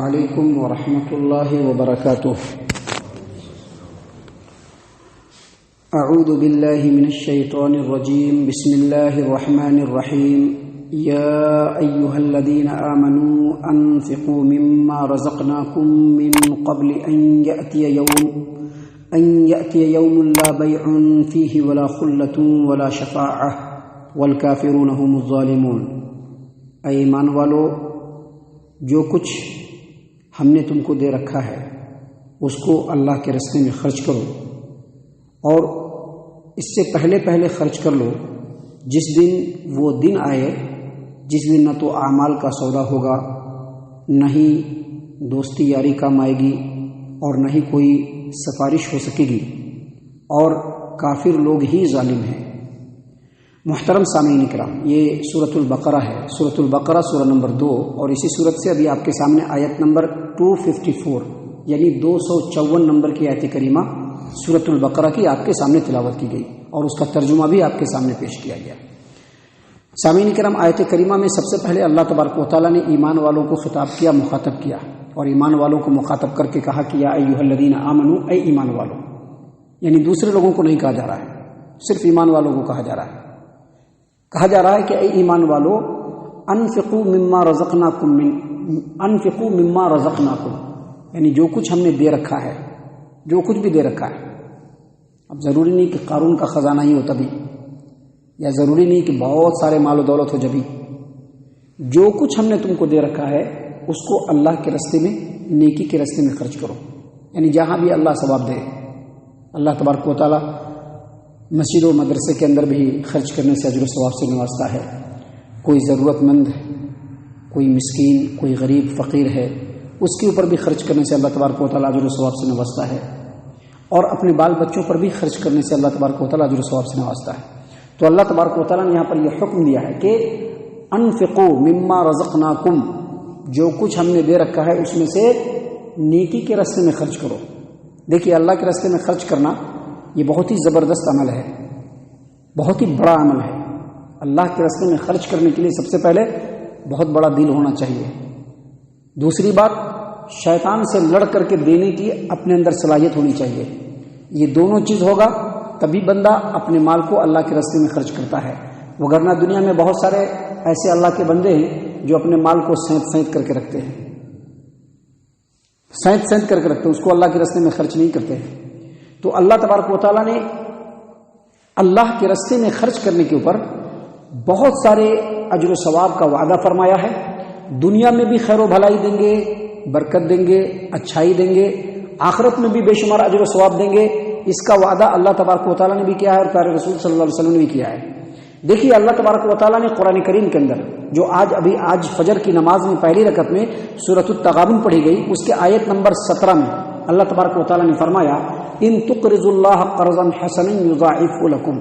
علیکم ورحمۃ اللہ وبرکاتہ۔ اعوذ باللہ من الشیطان الرجیم، بسم اللہ الرحمن الرحیم۔ یا ایھا الذین آمنوا انفقوا مما رزقناکم من قبل ان یأتی یوم لا بیع فیہ ولا خلۃ ولا شفاعہ والکافرون هم الظالمون۔ اے ایمان والو، جو کچھ ہم نے تم کو دے رکھا ہے اس کو اللہ کے راستے میں خرچ کرو، اور اس سے پہلے خرچ کر لو جس دن وہ دن آئے جس دن نہ تو اعمال کا سودا ہوگا، نہ ہی دوستی یاری کام آئے گی، اور نہ ہی کوئی سفارش ہو سکے گی، اور کافر لوگ ہی ظالم ہیں۔ محترم سامعین کرام، یہ سورۃ البقرہ ہے، سورۃ البقرہ سورہ نمبر 2، اور اسی سورت سے ابھی آپ کے سامنے آیت نمبر 254 یعنی 254 نمبر کی آیت کریمہ سورۃ البقرہ کی آپ کے سامنے تلاوت کی گئی، اور اس کا ترجمہ بھی آپ کے سامنے پیش کیا گیا۔ سامعین کرام، آیت کریمہ میں سب سے پہلے اللہ تبارک و تعالیٰ نے ایمان والوں کو خطاب کیا، مخاطب کیا، اور ایمان والوں کو مخاطب کر کے کہا کہ یا ایھا الذین آمنوا، اے ایمان والوں، یعنی دوسرے لوگوں کو نہیں کہا جا رہا ہے، صرف ایمان والوں کو کہا جا رہا ہے کہ اے ایمان والو، انفقوا مما رزقناکم انفقوا مما رزقناکم، یعنی جو کچھ ہم نے دے رکھا ہے، جو کچھ بھی دے رکھا ہے۔ اب ضروری نہیں کہ قارون کا خزانہ ہی ہو تبھی، یا ضروری نہیں کہ بہت سارے مال و دولت ہو جبھی۔ جو کچھ ہم نے تم کو دے رکھا ہے اس کو اللہ کے راستے میں، نیکی کے راستے میں خرچ کرو، یعنی جہاں بھی اللہ ثواب دے۔ اللہ تبارک و تعالیٰ مسجد و مدرسے کے اندر بھی خرچ کرنے سے اجر و ثواب سے نوازتا ہے۔ کوئی ضرورت مند، کوئی مسکین، کوئی غریب فقیر ہے، اس کے اوپر بھی خرچ کرنے سے اللہ تبارک و تعالیٰ اجر و ثواب سے نوازتا ہے، اور اپنے بال بچوں پر بھی خرچ کرنے سے اللہ تبارک و تعالیٰ اجر و ثواب سے نوازتا ہے۔ تو اللہ تبارک و تعالیٰ نے یہاں پر یہ حکم دیا ہے کہ انفقوا مما رزقناکم، جو کچھ ہم نے دے رکھا ہے اس میں سے نیکی کے راستے میں خرچ کرو۔ دیکھیے، اللہ کے راستے میں خرچ کرنا یہ بہت ہی زبردست عمل ہے، بہت ہی بڑا عمل ہے۔ اللہ کے راستے میں خرچ کرنے کے لیے سب سے پہلے بہت بڑا دل ہونا چاہیے۔ دوسری بات، شیطان سے لڑ کر کے دینے کی اپنے اندر صلاحیت ہونی چاہیے۔ یہ دونوں چیز ہوگا تبھی بندہ اپنے مال کو اللہ کے راستے میں خرچ کرتا ہے، وگرنہ دنیا میں بہت سارے ایسے اللہ کے بندے ہیں جو اپنے مال کو سینت کر کے رکھتے ہیں، سینت کر کے رکھتے ہیں، اس کو اللہ کے راستے میں خرچ نہیں کرتے ہیں۔ تو اللہ تبارک و تعالیٰ نے اللہ کے راستے میں خرچ کرنے کے اوپر بہت سارے اجر و ثواب کا وعدہ فرمایا ہے۔ دنیا میں بھی خیر و بھلائی دیں گے، برکت دیں گے، اچھائی دیں گے، آخرت میں بھی بے شمار اجر و ثواب دیں گے۔ اس کا وعدہ اللہ تبارک و تعالیٰ نے بھی کیا ہے، اور پیارے رسول صلی اللہ علیہ وسلم نے بھی کیا ہے۔ دیکھیے، اللہ تبارک و تعالیٰ نے قرآن کریم کے اندر جو آج فجر کی نماز میں پہلی رکعت میں سورۃ التغابن پڑھی گئی، اس کے آیت نمبر 17 میں اللہ تبارک و تعالیٰ نے فرمایا ان تقرضوا اللہ قرضا حسنا یضاعفہ لکم،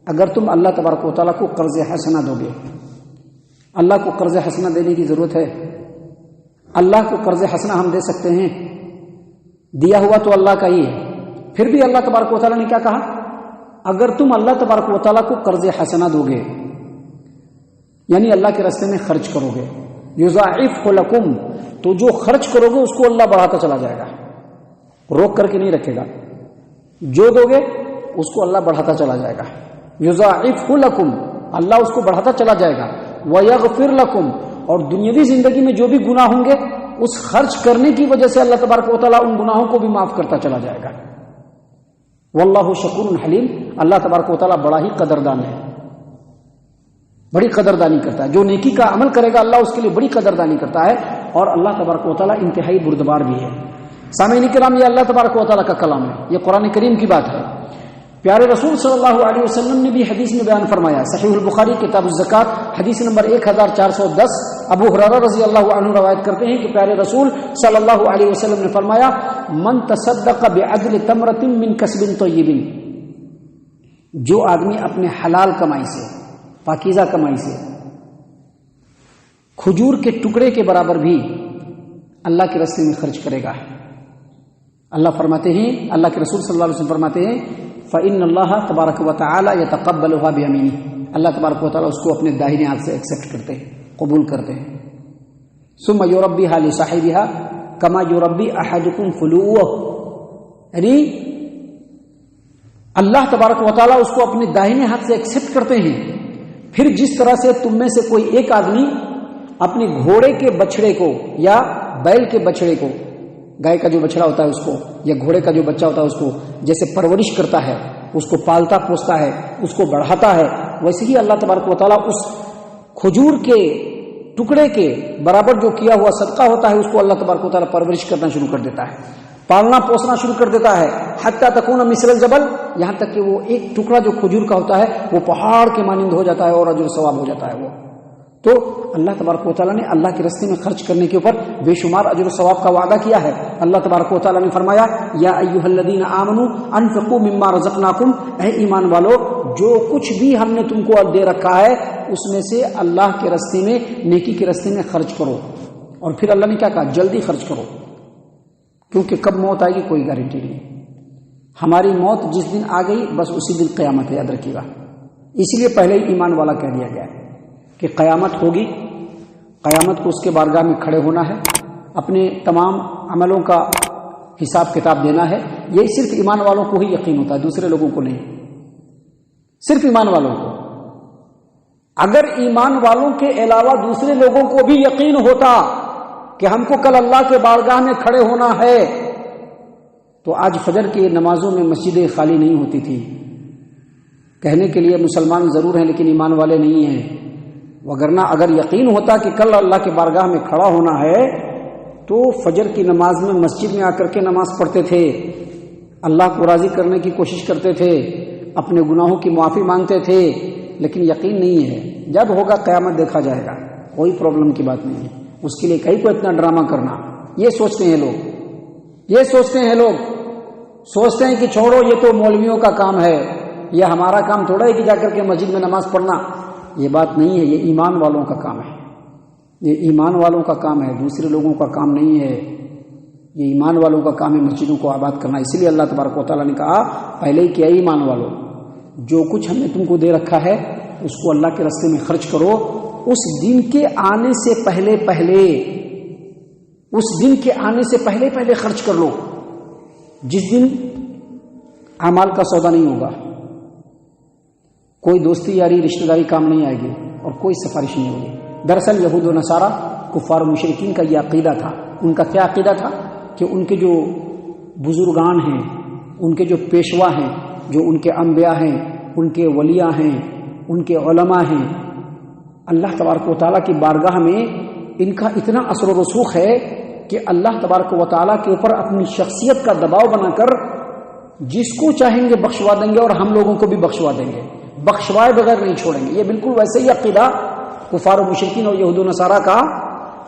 اگر تم اللہ تبارک و تعالیٰ کو قرض حسنہ دو گے۔ اللہ کو قرض حسنہ دینے کی ضرورت ہے؟ اللہ کو قرض حسنہ ہم دے سکتے ہیں؟ دیا ہوا تو اللہ کا ہی ہے۔ پھر بھی اللہ تبارک و تعالیٰ نے کیا کہا؟ اگر تم اللہ تبارک و تعالیٰ کو قرض حسنہ دو گے، یعنی اللہ کے راستے میں خرچ کرو گے، یضاعفہ لکم، تو جو خرچ کرو گے اس کو اللہ بڑھاتا چلا جائے گا، روک کر کے نہیں رکھے گا۔ جو دو گے اس کو اللہ بڑھاتا چلا جائے گا۔ یضاعفہ لکم، اللہ اس کو بڑھاتا چلا جائے گا۔ ویغفر لکم، اور دنیاوی زندگی میں جو بھی گناہ ہوں گے اس خرچ کرنے کی وجہ سے اللہ تبارک و تعالیٰ ان گناہوں کو بھی معاف کرتا چلا جائے گا۔ واللہ شکور حلیم، اللہ تبارک و تعالیٰ بڑا ہی قدردان ہے، بڑی قدردانی کرتا ہے۔ جو نیکی کا عمل کرے گا اللہ اس کے لیے بڑی قدردانی کرتا ہے، اور اللہ تبارک و تعالیٰ انتہائی بردبار بھی ہے۔ سامعین کرام، یہ اللہ تبارک و تعالیٰ کا کلام ہے، یہ قرآن کریم کی بات ہے۔ پیارے رسول صلی اللہ علیہ وسلم نے بھی حدیث میں بیان فرمایا، صحیح البخاری کتاب الزکوٰۃ حدیث نمبر 1410، ابو ہریرہ رضی اللہ عنہ روایت کرتے ہیں کہ پیارے رسول صلی اللہ علیہ وسلم نے فرمایا من تصدق بعدل تمرۃ من کسب طیب، جو آدمی اپنے حلال کمائی سے، پاکیزہ کمائی سے کھجور کے ٹکڑے کے برابر بھی اللہ کے راستے میں خرچ کرے گا، اللہ فرماتے ہیں، اللہ کے رسول صلی اللہ علیہ وسلم فرماتے ہیں فإن اللہ تبارک و تعالی یتقبلها بیمینہ، اللہ تبارک و تعالیٰ اس کو اپنے داہنے ہاتھ سے ایکسیپٹ کرتے ہیں، قبول کرتے ہیں۔ ثم یربیھا لصاحبھا کما یربی احدکم فلوہ، یعنی اللہ تبارک و تعالیٰ اس کو اپنے داہنے ہاتھ سے ایکسپٹ کرتے ہیں، پھر جس طرح سے تم میں سے کوئی ایک آدمی اپنے گھوڑے کے بچڑے کو یا بیل کے بچڑے کو، گائے کا جو بچڑا ہوتا ہے اس کو یا گھوڑے کا جو بچہ ہوتا ہے اس کو جیسے پرورش کرتا ہے، اس کو پالتا پوستا ہے، اس کو بڑھاتا ہے، ویسے ہی اللہ تبارک و تعالیٰ اس کھجور کے ٹکڑے کے برابر جو کیا ہوا صدقہ ہوتا ہے اس کو اللہ تبارک و تعالیٰ پرورش کرنا شروع کر دیتا ہے، پالنا پوسنا شروع کر دیتا ہے، حتی تکون مثل الجبل، یہاں تک کہ وہ ایک ٹکڑا جو کھجور کا ہوتا ہے وہ پہاڑ کے مانند ہو جاتا ہے اور اجر ثواب ہو جاتا ہے وہ۔ تو اللہ تبارک و تعالیٰ نے اللہ کے راستے میں خرچ کرنے کے اوپر بے شمار اجر و ثواب کا وعدہ کیا ہے۔ اللہ تبارک و تعالیٰ نے فرمایا یا ایھا الذین آمنوا انفقوا مما رزقناکم، اے ایمان والو جو کچھ بھی ہم نے تم کو دے رکھا ہے اس میں سے اللہ کے راستے میں، نیکی کے راستے میں خرچ کرو، اور پھر اللہ نے کیا کہا؟ جلدی خرچ کرو، کیونکہ کب موت آئے گی کوئی گارنٹی نہیں۔ ہماری موت جس دن آ گئی بس اسی دن قیامت ہے، یاد رکھیے گا۔ اس لیے پہلے ہی ایمان والا کہہ دیا گیا ہے کہ قیامت ہوگی، قیامت کو اس کے بارگاہ میں کھڑے ہونا ہے، اپنے تمام عملوں کا حساب کتاب دینا ہے۔ یہ صرف ایمان والوں کو ہی یقین ہوتا ہے، دوسرے لوگوں کو نہیں، صرف ایمان والوں کو۔ اگر ایمان والوں کے علاوہ دوسرے لوگوں کو بھی یقین ہوتا کہ ہم کو کل اللہ کے بارگاہ میں کھڑے ہونا ہے تو آج فجر کی نمازوں میں مسجدیں خالی نہیں ہوتی تھی۔ کہنے کے لیے مسلمان ضرور ہیں لیکن ایمان والے نہیں ہیں، وگرنہ اگر یقین ہوتا کہ کل اللہ کے بارگاہ میں کھڑا ہونا ہے تو فجر کی نماز میں مسجد میں آ کر کے نماز پڑھتے تھے، اللہ کو راضی کرنے کی کوشش کرتے تھے، اپنے گناہوں کی معافی مانگتے تھے، لیکن یقین نہیں ہے۔ جب ہوگا قیامت دیکھا جائے گا، کوئی پرابلم کی بات نہیں ہے، اس کے لیے کہیں کو اتنا ڈرامہ کرنا۔ یہ سوچتے ہیں لوگ سوچتے ہیں کہ چھوڑو یہ تو مولویوں کا کام ہے، یہ ہمارا کام تھوڑا ہے کہ جا کر کے مسجد میں نماز پڑھنا۔ یہ بات نہیں ہے، یہ ایمان والوں کا کام ہے، یہ ایمان والوں کا کام ہے، دوسرے لوگوں کا کام نہیں ہے۔ یہ ایمان والوں کا کام ہے مسجدوں کو آباد کرنا۔ اسی لیے اللہ تبارک و تعالیٰ نے کہا پہلے ہی کیا، ایمان والوں جو کچھ ہم نے تم کو دے رکھا ہے اس کو اللہ کے راستے میں خرچ کرو، اس دن کے آنے سے پہلے پہلے خرچ کر لو، جس دن اعمال کا سودا نہیں ہوگا، کوئی دوستی یاری رشتہ داری کام نہیں آئے گی اور کوئی سفارش نہیں ہوگی۔ دراصل یہود و نصارہ کفار و مشرکین کا یہ عقیدہ تھا۔ ان کا کیا عقیدہ تھا کہ ان کے جو بزرگان ہیں، ان کے جو پیشوا ہیں، جو ان کے انبیاء ہیں، ان کے ولیاء ہیں، ان کے علماء ہیں، اللہ تبارک و تعالیٰ کی بارگاہ میں ان کا اتنا اثر و رسوخ ہے کہ اللہ تبارک و تعالیٰ کے اوپر اپنی شخصیت کا دباؤ بنا کر جس کو چاہیں گے بخشوا دیں گے اور ہم لوگوں کو بھی بخشوا دیں گے، بخشوائے بغیر نہیں چھوڑیں گے۔ یہ بالکل ویسے ہی عقیدہ کفار و مشرکین اور یہود و نصارہ کا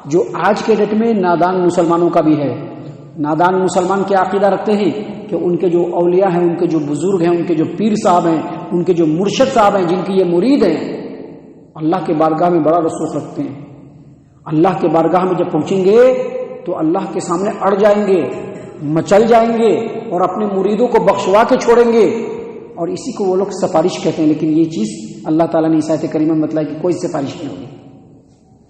جو آج کے ڈیٹ میں نادان مسلمانوں کا بھی ہے۔ نادان مسلمان کیا عقیدہ رکھتے ہیں کہ ان کے جو اولیاء ہیں، ان کے جو بزرگ ہیں، ان کے جو پیر صاحب ہیں، ان کے جو مرشد صاحب ہیں، جن کی یہ مرید ہیں، اللہ کے بارگاہ میں بڑا رسوخ رکھتے ہیں۔ اللہ کے بارگاہ میں جب پہنچیں گے تو اللہ کے سامنے اڑ جائیں گے، مچل جائیں گے اور اپنے مریدوں کو بخشوا کے چھوڑیں گے، اور اسی کو وہ لوگ سفارش کہتے ہیں۔ لیکن یہ چیز اللہ تعالیٰ نے اس آیت کریمہ میں بتلائی کہ کوئی سفارش نہیں ہوگی،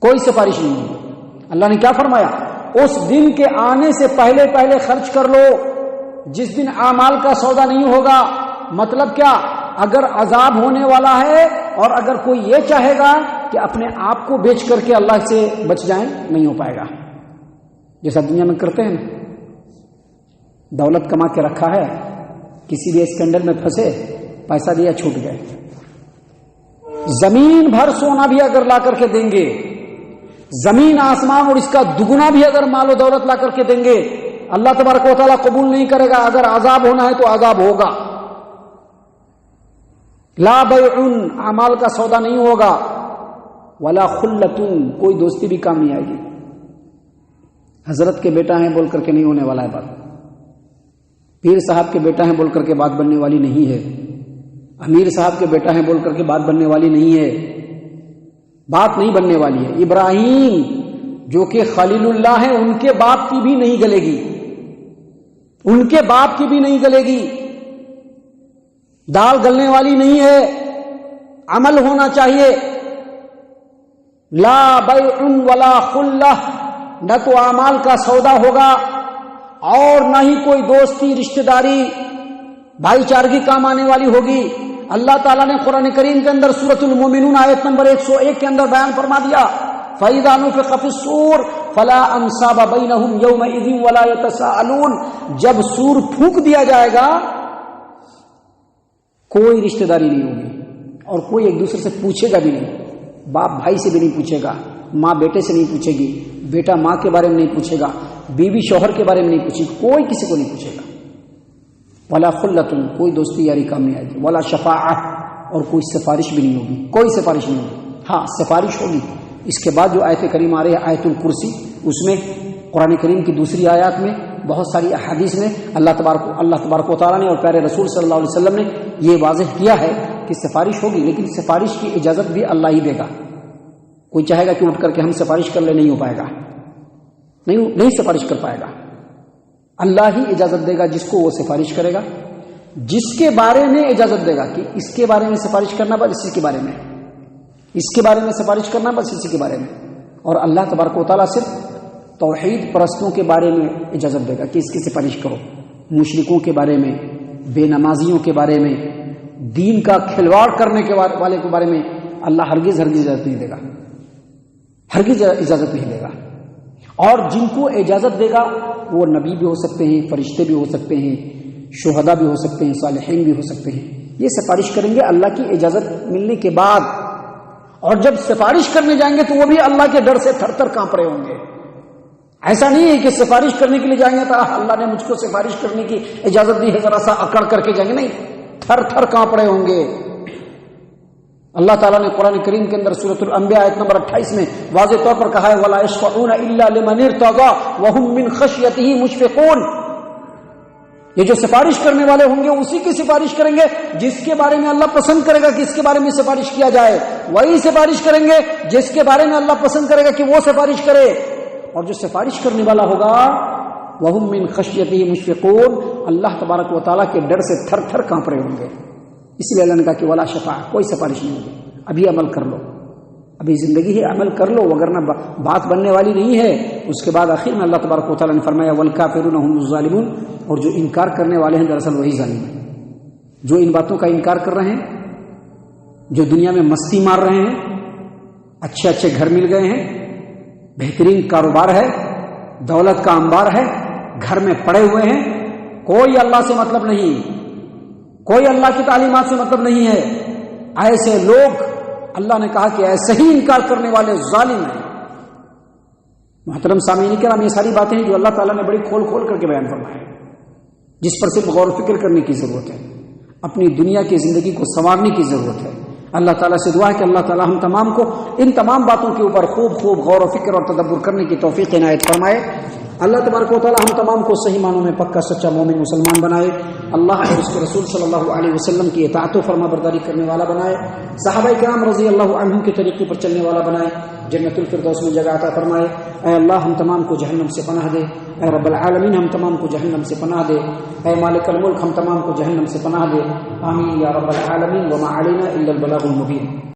کوئی سفارش نہیں ہوگی۔ اللہ نے کیا فرمایا؟ اس دن کے آنے سے پہلے خرچ کر لو جس دن اعمال کا سودا نہیں ہوگا۔ مطلب کیا؟ اگر عذاب ہونے والا ہے اور اگر کوئی یہ چاہے گا کہ اپنے آپ کو بیچ کر کے اللہ سے بچ جائیں، نہیں ہو پائے گا۔ جیسا دنیا میں کرتے ہیں نا، دولت کما کے رکھا ہے، کسی بھی اسکینڈل میں پھنسے، پیسہ دیا چھوٹ گئے، زمین بھر سونا بھی اگر لا کر کے دیں گے، زمین آسمان اور اس کا دگنا بھی اگر مال و دولت لا کر کے دیں گے، اللہ تبارک و تعالیٰ قبول نہیں کرے گا۔ اگر عذاب ہونا ہے تو عذاب ہوگا، لا بیع، اعمال کا سودا نہیں ہوگا، ولا خلۃ، کوئی دوستی بھی کام نہیں آئے گی۔ حضرت کے بیٹا ہیں بول کر کے نہیں ہونے والا ہے بات، پیر صاحب کے بیٹا ہیں بول کر کے بات بننے والی نہیں ہے، امیر صاحب کے بیٹا ہیں بول کر کے بات بننے والی نہیں ہے، بات نہیں بننے والی ہے۔ ابراہیم جو کہ خلیل اللہ ہیں، ان کے باپ کی بھی نہیں گلے گی، ان کے باپ کی بھی نہیں گلے گی، دال گلنے والی نہیں ہے، عمل ہونا چاہیے۔ لا بیع ولا خلہ، نہ تو اعمال کا سودا ہوگا اور نہ ہی کوئی دوستی رشتہ داری بھائی چارگی کام آنے والی ہوگی۔ اللہ تعالیٰ نے قرآن کریم کے اندر سورۃ المومنون آیت نمبر 101 کے اندر بیان فرما دیا، فَإِذَا نُفِخَ فِي الصُّورِ فَلَا أَنْسَابَ بَيْنَهُمْ يَوْمَئِذٍ وَلَا يَتَسَاءَلُونَ، جب سور پھونک دیا جائے گا کوئی رشتہ داری نہیں ہوگی اور کوئی ایک دوسرے سے پوچھے گا بھی نہیں، باپ بھائی سے بھی نہیں پوچھے گا، ماں بیٹے سے نہیں پوچھے گی، بیٹا ماں کے بارے میں نہیں پوچھے گا، بیوی شوہر کے بارے میں نہیں پوچھے گی، کوئی کسی کو نہیں پوچھے گا۔ ولا خلۃ، کوئی دوستی یاری کام نہیں آئے گی، ولا شفاعہ، اور کوئی سفارش بھی نہیں ہوگی، کوئی سفارش نہیں ہوگی۔ ہاں سفارش ہوگی، اس کے بعد جو آیت کریم آ رہی ہے آیت الکرسی، اس میں قرآن کریم کی دوسری آیات میں بہت ساری احادیث میں اللہ تبارک و تعالیٰ نے اور پیارے رسول صلی اللہ علیہ وسلم نے یہ واضح کیا ہے کہ سفارش ہوگی، لیکن سفارش کی اجازت بھی اللہ ہی دے گا۔ کوئی چاہے گا کہ اٹھ کر کے ہم سفارش کر لیں، نہیں ہو پائے گا، نہیں سفارش کر پائے گا۔ اللہ ہی اجازت دے گا جس کو وہ سفارش کرے گا، جس کے بارے میں اجازت دے گا کہ اس کے بارے میں سفارش کرنا بس اسی کے بارے میں، اس کے بارے میں سفارش کرنا بس اسی کے بارے میں۔ اور اللہ تبارک و تعالیٰ صرف توحید پرستوں کے بارے میں اجازت دے گا کہ اس کی سفارش کرو، مشرکوں کے بارے میں، بے نمازیوں کے بارے میں، دین کا کھلواڑ کرنے کے والے کے بارے میں اللہ ہرگز اجازت نہیں دے گا، ہرگز اجازت نہیں دے گا۔ اور جن کو اجازت دے گا وہ نبی بھی ہو سکتے ہیں، فرشتے بھی ہو سکتے ہیں، شہداء بھی ہو سکتے ہیں، صالحین بھی ہو سکتے ہیں، یہ سفارش کریں گے اللہ کی اجازت ملنے کے بعد۔ اور جب سفارش کرنے جائیں گے تو وہ بھی اللہ کے ڈر سے تھر تھر کانپ رہے ہوں گے۔ ایسا نہیں ہے کہ سفارش کرنے کے لیے جائیں گے تو اللہ نے مجھ کو سفارش کرنے کی اجازت دی ہے ذرا سا اکڑ کر کے جائیں گے، نہیں، تھر تھر کانپ رہے ہوں گے۔ اللہ تعالیٰ نے قرآن کریم کے اندر سورۃ الانبیاء آیت نمبر 28 میں واضح طور پر کہا ہے وَلَا يَشْفَعُونَ إِلَّا لِمَنِ ارْتَضَىٰ وَهُم مِّن خَشْيَتِهِ مُشْفِقُونَ، یہ جو سفارش کرنے والے ہوں گے اسی کی سفارش کریں گے جس کے بارے میں اللہ پسند کرے گا کہ اس کے بارے میں سفارش کیا جائے، وہی سفارش کریں گے جس کے بارے میں اللہ پسند کرے گا کہ وہ سفارش کرے۔ اور جو سفارش کرنے والا ہوگا وَهُم مِّن خَشْيَتِهِ مُشْفِقُونَ، اللہ تبارک و تعالیٰ کے ڈر سے تھر تھر کانپ رہے ہوں گے۔ اس لیے اللہ نے کہا کہ ولا شفاعہ، کوئی سفارش نہیں ہوگی، ابھی عمل کر لو، ابھی زندگی ہے عمل کر لو، وگرنہ بات بننے والی نہیں ہے۔ اس کے بعد آخر میں اللہ تبارک و تعالیٰ نے فرمایا والکافرون هم الظالمون، اور جو انکار کرنے والے ہیں دراصل وہی ظالم ہیں، جو ان باتوں کا انکار کر رہے ہیں، جو دنیا میں مستی مار رہے ہیں، اچھے اچھے گھر مل گئے ہیں، بہترین کاروبار ہے، دولت کا انبار ہے، گھر میں پڑے ہوئے ہیں، کوئی اللہ سے مطلب نہیں، کوئی اللہ کی تعلیمات سے مطلب نہیں ہے، ایسے لوگ اللہ نے کہا کہ ایسے ہی انکار کرنے والے ظالم ہیں۔ محترم سامعین کرام، یہ ساری باتیں ہیں جو اللہ تعالیٰ نے بڑی کھول کھول کر کے بیان فرمایا ہے، جس پر صرف غور و فکر کرنے کی ضرورت ہے، اپنی دنیا کی زندگی کو سنوارنے کی ضرورت ہے۔ اللہ تعالیٰ سے دعا ہے کہ اللہ تعالیٰ ہم تمام کو ان تمام باتوں کے اوپر خوب خوب غور و فکر اور تدبر کرنے کی توفیق عنایت فرمائے۔ اللہ تبارک و تعالیٰ ہم تمام کو صحیح معنوں میں پکا سچا مومن مسلمان بنائے، اللہ اور اس کے رسول صلی اللہ علیہ وسلم کی اطاعت و فرما برداری کرنے والا بنائے، صحابہ کرام رضی اللہ عنہم کے طریقے پر چلنے والا بنائے، جنت الفردوس میں جگہ عطا فرمائے۔ اے اللہ ہم تمام کو جہنم سے پناہ دے، اے رب العالمین ہم تمام کو جہنم سے پناہ دے، اے مالک الملک ہم تمام کو جہنم سے پناہ دے، آمین یا رب العالمین، وما علینا الا البلاغ المبین۔